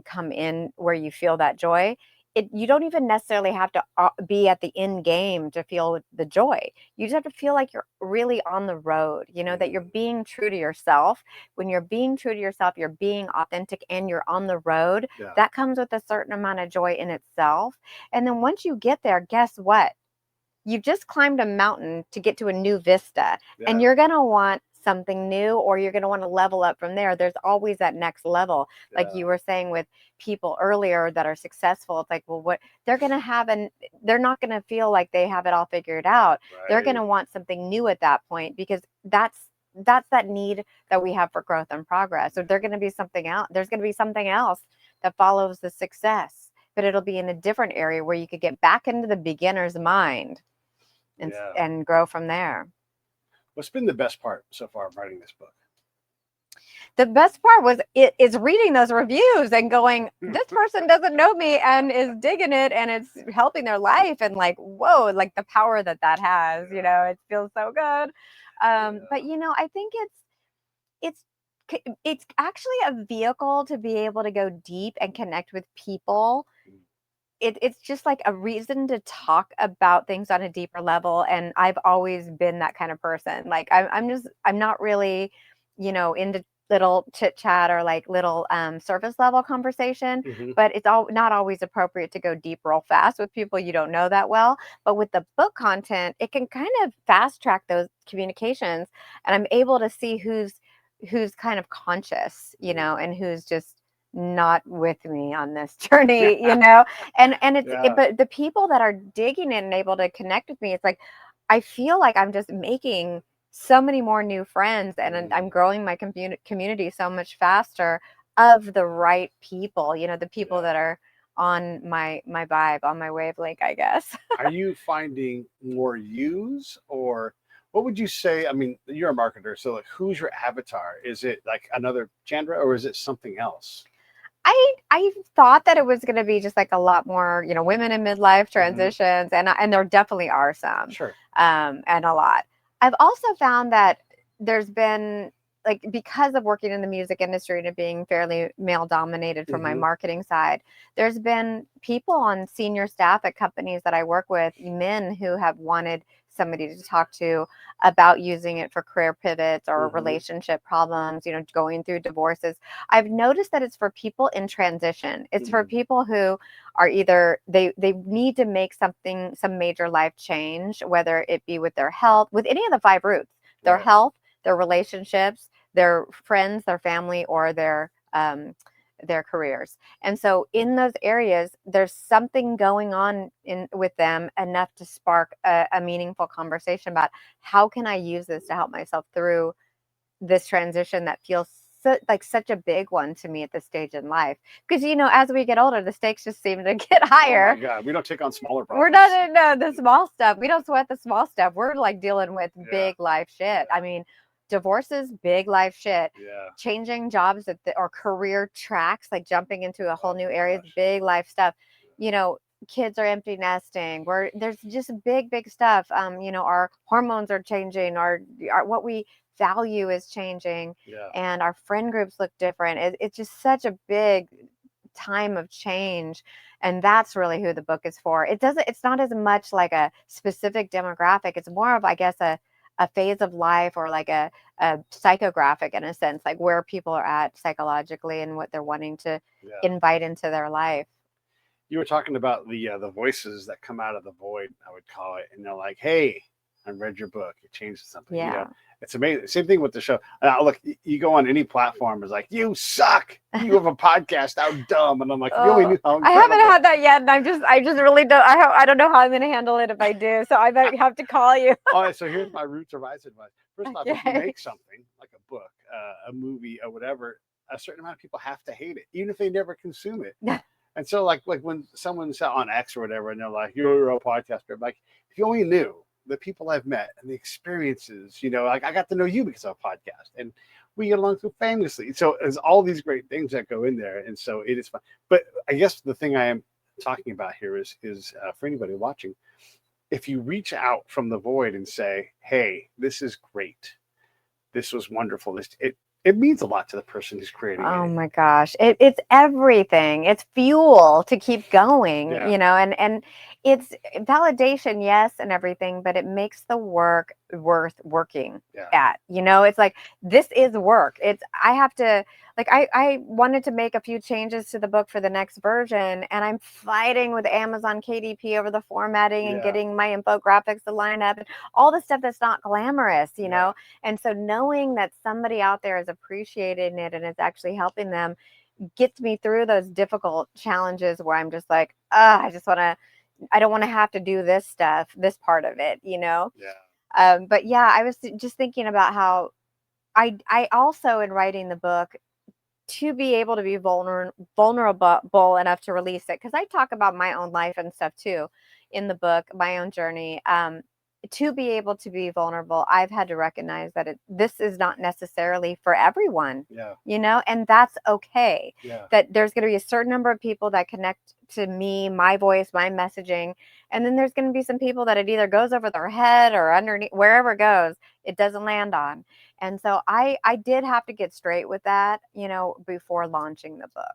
come in, where you feel that joy. You don't even necessarily have to be at the end game to feel the joy. You just have to feel like you're really on the road, that you're being true to yourself. When you're being true to yourself, you're being authentic and you're on the road. Yeah. That comes with a certain amount of joy in itself. And then once you get there, guess what? You've just climbed a mountain to get to a new vista, and you're going to want something new, or you're going to want to level up from there. There's always that next level. Like you were saying with people earlier that are successful, it's like, well, what they're going to have, and they're not going to feel like they have it all figured out. Right. They're going to want something new at that point, because that's that need that we have for growth and progress. So there's going to be something else that follows the success, but it'll be in a different area where you could get back into the beginner's mind and grow from there. What's been the best part so far of writing this book? The best part is reading those reviews and going, this person doesn't know me and is digging it and it's helping their life, and like, whoa, like the power that has, it feels so good. But I think it's actually a vehicle to be able to go deep and connect with people. It's just like a reason to talk about things on a deeper level. And I've always been that kind of person. Like I'm not really, into little chit chat or like little surface level conversation, but it's not always appropriate to go deep real fast with people you don't know that well. But with the book content, it can kind of fast track those communications, and I'm able to see who's kind of conscious, and who's just not with me on this journey, and it's but the people that are digging in and able to connect with me, it's like I feel like I'm just making so many more new friends, and I'm growing my community so much faster of the right people, the people that are on my vibe, on my wavelength, I guess. Are you finding more use, or what would you say? I mean, you're a marketer, so like, who's your avatar? Is it like another Chandra, or is it something else? I thought that it was going to be just like a lot more, women in midlife transitions, and there definitely are some, Sure, and a lot. I've also found that there's been, like, because of working in the music industry and it being fairly male dominated from my marketing side, there's been people on senior staff at companies that I work with, men who have wanted somebody to talk to about using it for career pivots or relationship problems, going through divorces. I've noticed that it's for people in transition. It's for people who are either they need to make some major life change, whether it be with their health, with any of the 5 roots, their health, their relationships, their friends, their family, or their careers. And so in those areas, there's something going on with them enough to spark a meaningful conversation about how can I use this to help myself through this transition that feels like such a big one to me at this stage in life. Because, as we get older, the stakes just seem to get higher. Oh my God, we don't take on smaller problems. We're not, no, the small stuff. We don't sweat the small stuff. We're like dealing with big life shit. I mean, divorces, big life shit. Changing jobs or career tracks, like jumping into a whole new area, big life stuff. Kids are empty nesting. There's just big stuff. Our hormones are changing. Our what we value is changing, and our friend groups look different. It's just such a big time of change, and that's really who the book is for. It's not as much like a specific demographic. It's more of, I guess, a phase of life, or like a psychographic, in a sense, like where people are at psychologically and what they're wanting to invite into their life. You were talking about the voices that come out of the void, I would call it, and they're like, "Hey, I read your book. It changed something." It's amazing. Same thing with the show. Look, you go on any platform, it's like, "You suck. You have a podcast. How dumb." And I'm like, "Really? Knew how I haven't had that yet, and I just really don't. I don't know how I'm going to handle it if I do. So I might have to call you. All right. So here's my roots advice. First off, if you make something like a book, a movie, or whatever, a certain amount of people have to hate it, even if they never consume it. And so like when someone's on X or whatever, and they're like, you're a podcaster, I'm like, if you only knew the people I've met and the experiences, like I got to know you because of a podcast, and we get along so famously. So there's all these great things that go in there, and so it is fun. But I guess the thing I am talking about here is for anybody watching, if you reach out from the void and say, hey, this is great, this was wonderful, it means a lot to the person who's creating Oh it. my gosh. It's everything. It's fuel to keep going, Yeah. and it's validation, yes, and everything, but it makes the work worth working Yeah. at. It's like, this is work. I have to, like, I wanted to make a few changes to the book for the next version, and I'm fighting with Amazon KDP over the formatting and Yeah. getting my infographics to line up and all the stuff that's not glamorous, Yeah. And so knowing that somebody out there is appreciating it and it's actually helping them gets me through those difficult challenges where I'm just like, I don't want to have to do this stuff, this part of it, Yeah. But yeah, I was just thinking about how I also, in writing the book, to be able to be vulnerable enough to release it, because I talk about my own life and stuff too in the book, my own journey. To be able to be vulnerable, I've had to recognize that this is not necessarily for everyone. Yeah. And that's okay. Yeah. That there's going to be a certain number of people that connect to me, my voice, my messaging, and then there's going to be some people that it either goes over their head or underneath, wherever it goes, it doesn't land on. And so I did have to get straight with that, before launching the book.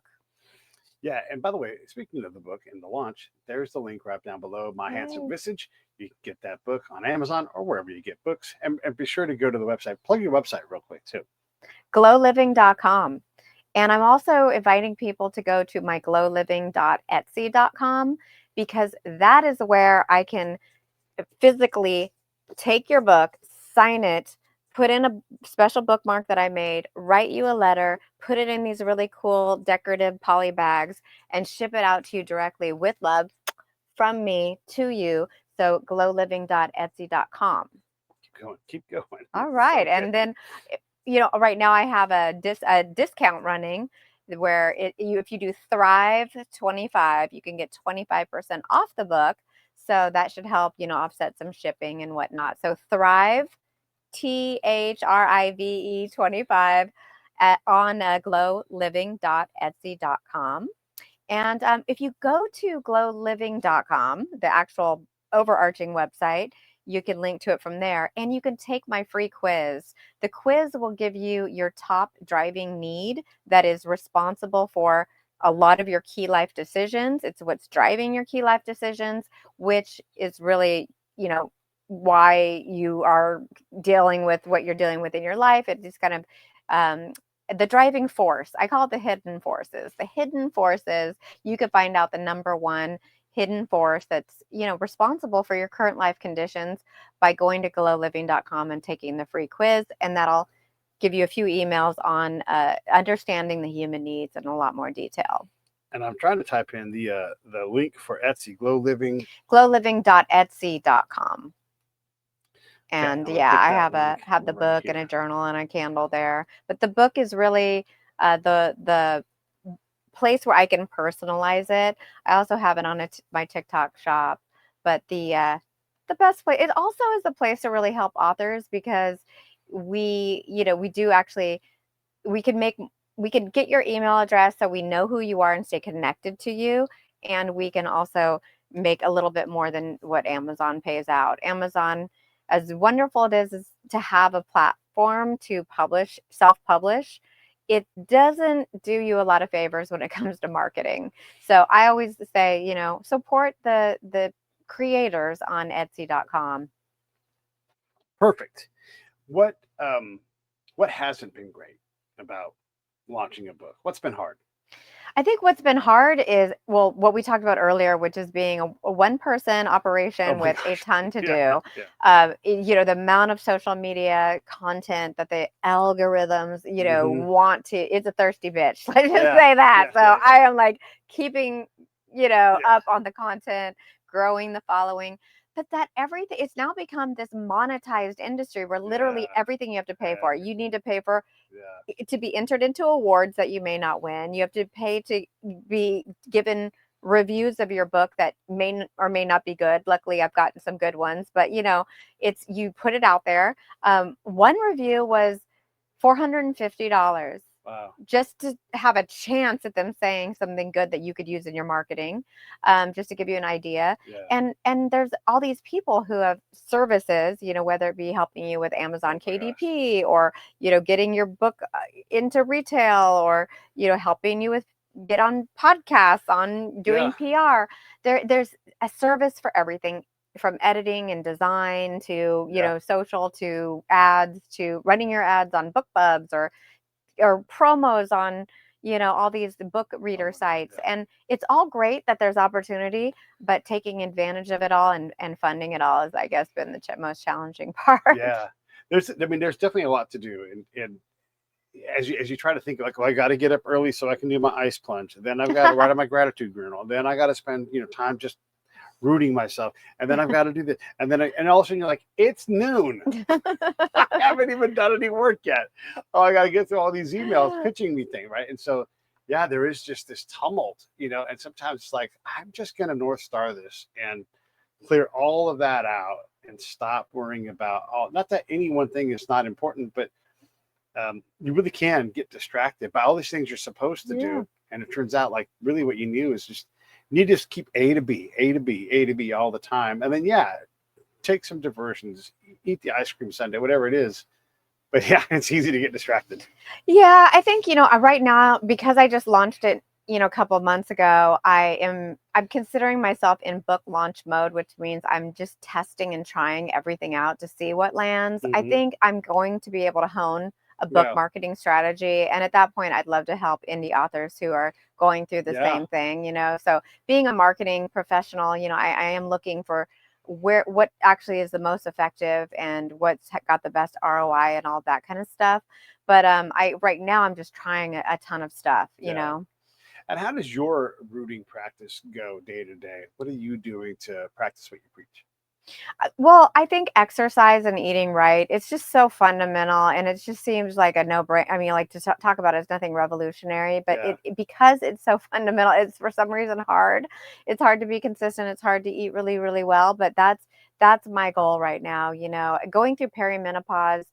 Yeah, and by the way, speaking of the book and the launch, there's the link right down below, My Handsome Visage. You can get that book on Amazon or wherever you get books. And be sure to go to the website. Plug your website real quick, too. glowliving.com. And I'm also inviting people to go to my glowliving.etsy.com, because that is where I can physically take your book, sign it, put in a special bookmark that I made, write you a letter, put it in these really cool decorative poly bags, and ship it out to you directly with love from me to you. So glowliving.etsy.com. Keep going. All right. So And then, right now I have a discount running where if you do Thrive 25, you can get 25% off the book. So that should help, offset some shipping and whatnot. So Thrive, THRIVE 25 on glowliving.etsy.com. And if you go to glowliving.com, the actual overarching website, you can link to it from there, and you can take my free quiz. The quiz will give you your top driving need that is responsible for a lot of your key life decisions. It's what's driving your key life decisions, which is really, why you are dealing with what you're dealing with in your life. It just kind of the driving force. I call it the hidden forces. The hidden forces, you could find out the number one hidden force that's, responsible for your current life conditions by going to glowliving.com and taking the free quiz. And that'll give you a few emails on understanding the human needs in a lot more detail. And I'm trying to type in the link for Etsy, glowliving.etsy.com. And okay, yeah, I have the right book here. and a journal and a candle there. But the book is really the place where I can personalize it. I also have it on my TikTok shop. But the best place, it also is the place to really help authors, because we do actually, we can get your email address so we know who you are and stay connected to you. And we can also make a little bit more than what Amazon pays out. Amazon, as wonderful it is to have a platform to self-publish, it doesn't do you a lot of favors when it comes to marketing. So I always say, support the creators on Etsy.com. Perfect. What hasn't been great about launching a book? What's been hard? I think what's been hard is, well, what we talked about earlier, which is being a one-person operation with a ton to do. Yeah. The amount of social media content that the algorithms, want to, it's a thirsty bitch. Let's just say that. So I am like keeping, up on the content, growing the following. but that everything, it's now become this monetized industry where literally Yeah. everything you have to pay for. You need to pay for Yeah. to be entered into awards that you may not win. You have to pay to be given reviews of your book that or may not be good. Luckily, I've gotten some good ones, but it's, you put it out there. One review was $450 Wow. just to have a chance at them saying something good that you could use in your marketing, just to give you an idea. Yeah. And there's all these people who have services, whether it be helping you with Amazon KDP, or getting your book into retail, or helping you with get on podcasts, on doing PR. There's a service for everything, from editing and design to social, to ads, to running your ads on BookBubs, or promos on all these book reader sites. And it's all great that there's opportunity, but taking advantage of it all and funding it all has, I guess, been the most challenging part. Yeah. There's definitely a lot to do. And as you try to think, like, well, I got to get up early so I can do my ice plunge. Then I've got to write on my gratitude journal. Then I got to spend, time just rooting myself. And then I've got to do this. And then and all of a sudden you're like, it's noon. I haven't even done any work yet. Oh, I got to get through all these emails pitching me things, right? And so, yeah, there is just this tumult, and sometimes it's like, I'm just going to North Star this and clear all of that out and stop worrying about not that any one thing is not important, but you really can get distracted by all these things you're supposed to do. And it turns out, like, really what you need is just, you need to just keep A to B, A to B, A to B all the time. And then, take some diversions, eat the ice cream sundae, whatever it is. But yeah, it's easy to get distracted. Yeah, I think, right now, because I just launched it, a couple of months ago, I'm considering myself in book launch mode, which means I'm just testing and trying everything out to see what lands. I think I'm going to be able to hone a book marketing strategy. And at that point, I'd love to help indie authors who are going through the same thing, So being a marketing professional, I am looking for what actually is the most effective and what's got the best ROI and all that kind of stuff. But right now I'm just trying a ton of stuff, And how does your rooting practice go day to day? What are you doing to practice what you preach? Well, I think exercise and eating right, it's just so fundamental, and it just seems like a no-brainer. I mean, like, to talk about it, it's nothing revolutionary, but because it's so fundamental, it's for some reason hard. It's hard to be consistent. It's hard to eat really, really well, but that's my goal right now. Going through perimenopause,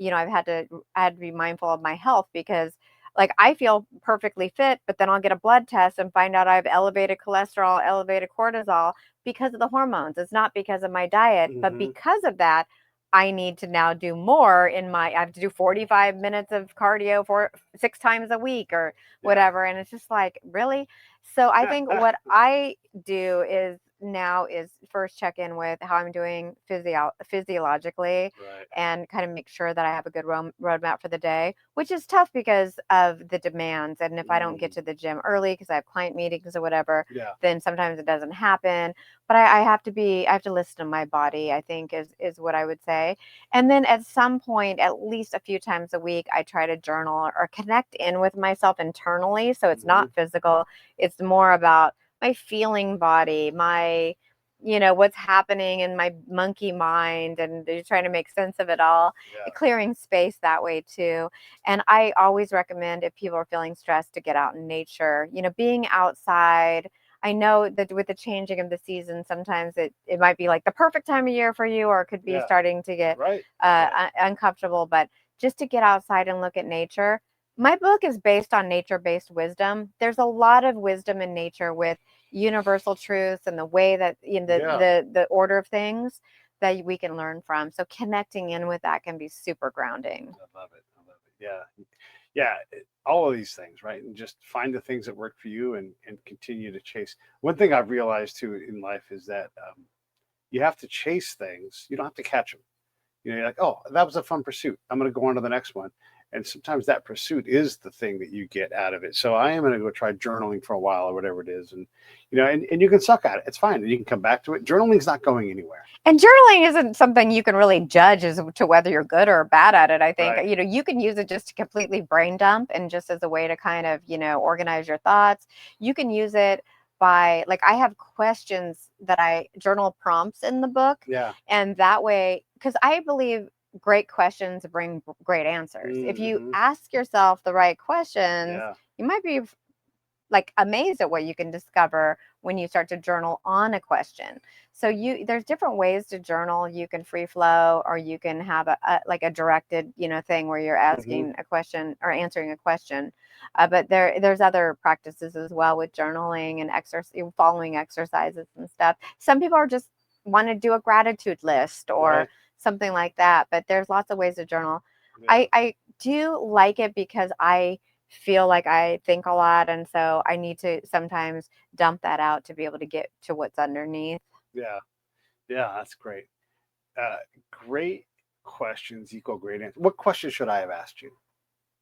I had to be mindful of my health, because like, I feel perfectly fit, but then I'll get a blood test and find out I have elevated cholesterol, elevated cortisol, because of the hormones. It's not because of my diet, but because of that, I need to now do more I have to do 45 minutes of cardio 6 times a week or whatever. And it's just like, really? So I think what I do is first check in with how I'm doing physiologically, and kind of make sure that I have a good roadmap for the day, which is tough because of the demands. And if I don't get to the gym early because I have client meetings or whatever, then sometimes it doesn't happen. But I have to listen to my body, I think, is what I would say. And then at some point, at least a few times a week, I try to journal or connect in with myself internally. So it's not physical. It's more about my feeling body, my, what's happening in my monkey mind, and you're trying to make sense of it all, clearing space that way too. And I always recommend, if people are feeling stressed, to get out in nature, being outside. I know that with the changing of the season, sometimes it might be like the perfect time of year for you, or it could be starting to get uncomfortable, but just to get outside and look at nature. My book is based on nature-based wisdom. There's a lot of wisdom in nature, with universal truths and the way that the order of things that we can learn from. So connecting in with that can be super grounding. I love it. Yeah. All of these things, right? And just find the things that work for you, and continue to chase. One thing I've realized too in life is that you have to chase things. You don't have to catch them. You're like, oh, that was a fun pursuit. I'm going to go on to the next one. And sometimes that pursuit is the thing that you get out of it. So I am going to go try journaling for a while, or whatever it is. And, and you can suck at it. It's fine. And you can come back to it. Journaling's not going anywhere. And journaling isn't something you can really judge as to whether you're good or bad at it. I think, you can use it just to completely brain dump, and just as a way to kind of, organize your thoughts. You can use it by, like, I have questions that I journal prompts in the book. Yeah. And that way, because I believe great questions bring great answers. If you Mhm. ask yourself the right questions, Yeah. you might be like amazed at what you can discover when you start to journal on a question. So there's different ways to journal. You can free flow, or you can have a like a directed, thing where you're Mhm. asking a question or answering a question. But there's other practices as well with journaling and following exercises and stuff. Some people are just want to do a gratitude list or Right. something like that. But there's lots of ways to journal. Yeah. I do like it because I feel like I think a lot, and so I need to sometimes dump that out to be able to get to what's underneath. Yeah. Yeah. That's great. Uh, Great questions equal great answers. What question should I have asked you?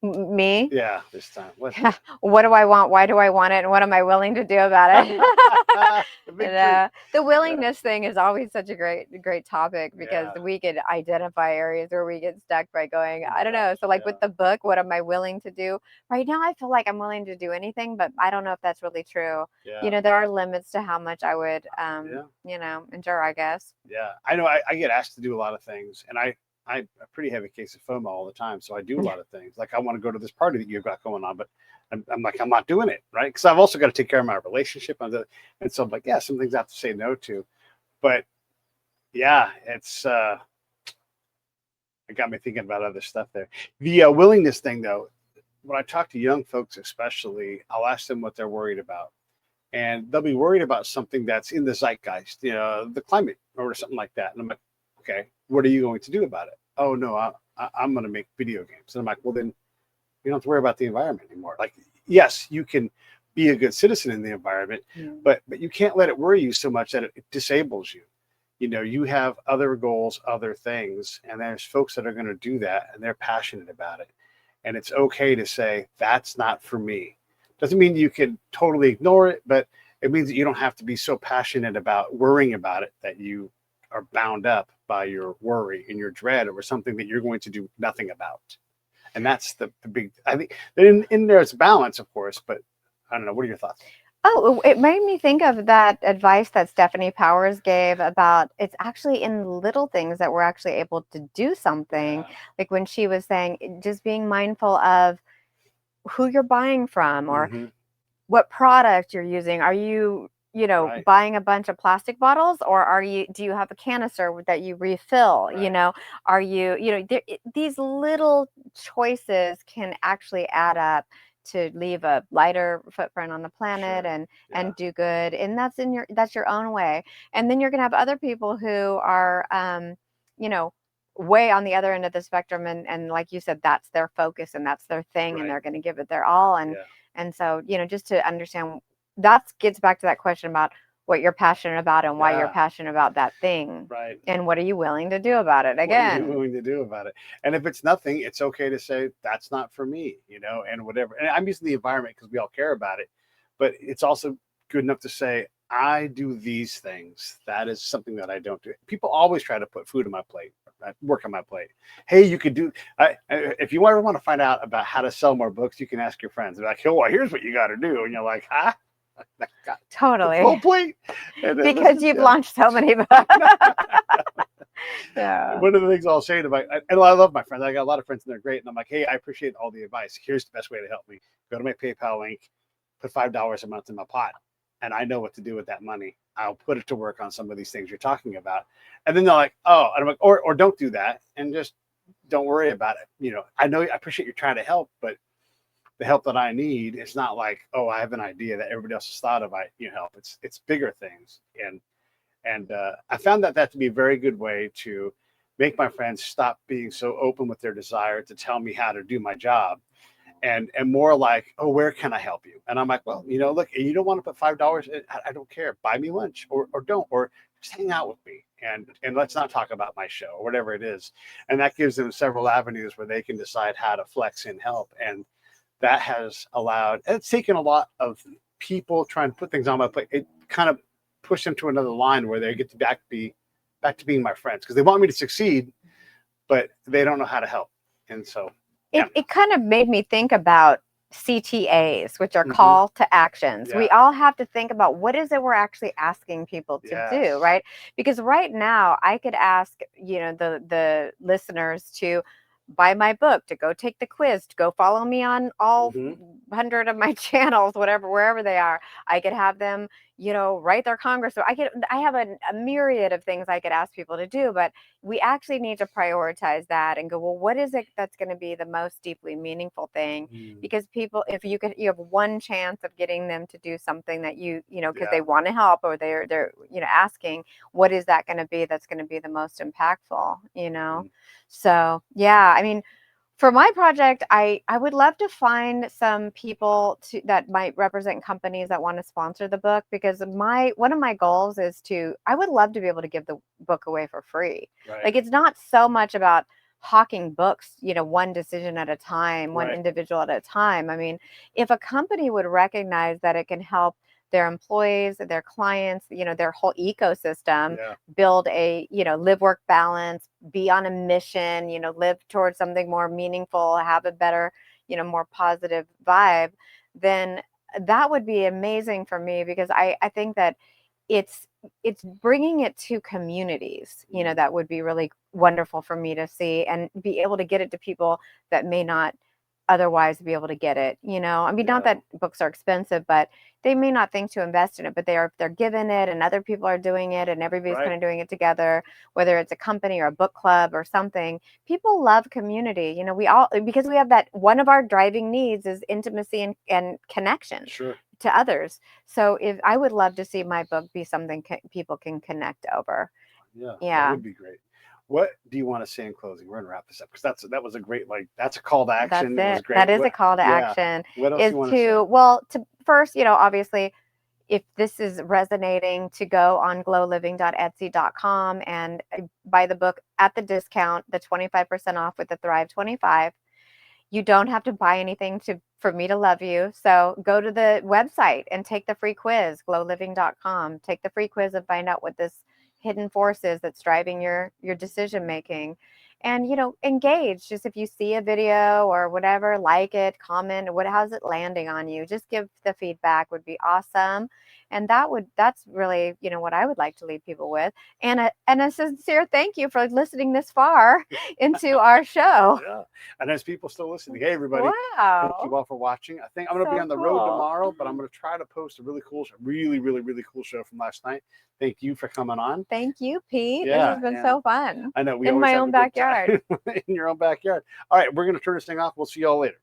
Me? Yeah, this time. What? What do I want? Why do I want it? And what am I willing to do about it? The big three. The Yeah. willingness thing is always such a great topic, because Yeah. we could identify areas where we get stuck by going, I don't know. Gosh, So, like yeah. with the book, what am I willing to do? Right now, I feel like I'm willing to do anything, but I don't know if that's really true. Yeah. There are limits to how much I would, Yeah. endure, I guess. Yeah. I know I get asked to do a lot of things, and I'm a pretty heavy case of FOMO all the time. So I do a lot of things. Like I want to go to this party that you've got going on, but I'm like, I'm not doing it. Right. Because I've also got to take care of my relationship. And so I'm like, yeah, some things I have to say no to. But yeah, it got me thinking about other stuff there. The willingness thing, though, when I talk to young folks, especially, I'll ask them what they're worried about. And they'll be worried about something that's in the zeitgeist, the climate or something like that. And I'm like, okay, what are you going to do about it? Oh, no, I'm going to make video games. And I'm like, well, then you don't have to worry about the environment anymore. Like, yes, you can be a good citizen in the environment, but you can't let it worry you so much that it disables you. You have other goals, other things, and there's folks that are going to do that, and they're passionate about it. And it's okay to say, that's not for me. Doesn't mean you can totally ignore it, but it means that you don't have to be so passionate about worrying about it that you are bound up by your worry and your dread over something that you're going to do nothing about. And that's the big, I think in there's balance, of course, but I don't know. What are your thoughts? Oh, it made me think of that advice that Stephanie Powers gave about it's actually in little things that we're actually able to do something. Yeah. Like when she was saying, just being mindful of who you're buying from, or Mm-hmm. what product you're using. Are you, Right. buying a bunch of plastic bottles, or do you have a canister that you refill? Right. Are you, these little choices can actually add up to leave a lighter footprint on the planet, Sure. Yeah. and do good. And that's your own way. And then you're going to have other people who are, you know, way on the other end of the spectrum, and like you said, that's their focus and that's their thing, and Right. they're going to give it their all. And Yeah. and so, just to understand, that gets back to that question about what you're passionate about and why you're Yeah. passionate about that thing. Right. And what are you willing to do about it? What are you Again, willing to do about it? And if it's nothing, it's okay to say that's not for me, and whatever. And I'm using the environment because we all care about it, but it's also good enough to say I do these things. That is something that I don't do. People always try to put food on my plate, work on my plate. Hey, you could do. If you ever want to find out about how to sell more books, you can ask your friends. They're like, "Oh, well, here's what you got to do," and you're like, "Huh? The full totally. plate?" And then Because listen, you've yeah. launched so many books. Yeah. One of the things I'll say to and I love my friends. I got a lot of friends and they're great. And I'm like, hey, I appreciate all the advice. Here's the best way to help me. Go to my PayPal link, put $5 a month in my pot, and I know what to do with that money. I'll put it to work on some of these things you're talking about. And then they're like, oh, and I'm like, or don't do that and just don't worry about it. I know I appreciate you trying to help, but the help that I need, it's not like, oh, I have an idea that everybody else has thought of. Help. It's bigger things. And I found that to be a very good way to make my friends stop being so open with their desire to tell me how to do my job, and more like, oh, where can I help you? And I'm like, well, look, you don't want to put $5 in, I don't care. Buy me lunch, or don't, or just hang out with me, and let's not talk about my show or whatever it is. And that gives them several avenues where they can decide how to flex in help. And that has allowed, it's taken a lot of people trying to put things on my plate. It kind of push them to another line where they get to back to being my friends, because they want me to succeed, but they don't know how to help. And so, yeah. It kind of made me think about CTAs, which are Mhm. call to actions. Yeah. We all have to think about what is it we're actually asking people to do, Yes. right? Because right now I could ask, the listeners to buy my book, to go take the quiz, to go follow me on all Mhm. 100 of my channels, whatever, wherever they are. I could have them, write their Congress. So I have a myriad of things I could ask people to do, but we actually need to prioritize that and go, well, what is it that's going to be the most deeply meaningful thing? Mm. Because people, if you have one chance of getting them to do something that because Yeah. they want to help, or they're asking, what is that going to be that's going to be the most impactful? Mhm. So yeah, I mean, for my project, I would love to find some people that might represent companies that want to sponsor the book, because one of my goals is I would love to be able to give the book away for free. Right. Like, it's not so much about hawking books, one decision at a time, one Right. individual at a time. I mean, if a company would recognize that it can help their employees, their clients, their whole ecosystem Yeah. build a, live work balance, be on a mission, live towards something more meaningful, have a better, more positive vibe, then that would be amazing for me, because I think that it's bringing it to communities, Mhm. that would be really wonderful for me to see, and be able to get it to people that may not otherwise be able to get it. I mean, not Yeah. that books are expensive, but they may not think to invest in it, but they're given it, and other people are doing it, and everybody's Right. kind of doing it together, whether it's a company or a book club or something. People love community. We all, because we have that, one of our driving needs is intimacy and connection Sure. to others. So if I would love to see my book be something people can connect over. Yeah, that Yeah, would be great. What do you want to say in closing? We're gonna wrap this up because that was a great, like, that's a call to that's action. It was it. great. That is a What? call to Yeah. action, What else is you want to say? to first, obviously, if this is resonating, to go on glowliving.etsy.com and buy the book at the discount, the 25% off with the Thrive 25. You don't have to buy anything for me to love you. So go to the website and take the free quiz, glowliving.com. Take the free quiz and find out what this hidden force is that's driving your decision making. And engage. Just, if you see a video or whatever, like it, comment, how's it landing on you? Just give the feedback, would be awesome. And that's really, what I would like to leave people with. And a sincere thank you for listening this far into our show. Yeah. And there's people still listening. Hey, everybody. Thank you Wow. all for watching. I think I'm going to be So on the road cool. tomorrow, but I'm going to try to post a really cool show, really, really, really cool show from last night. Thank you for coming on. Thank you, Pete. This Yeah. has been And so fun. I know we In always my have own a good backyard. time in your own backyard. All right. We're going to turn this thing off. We'll see you all later.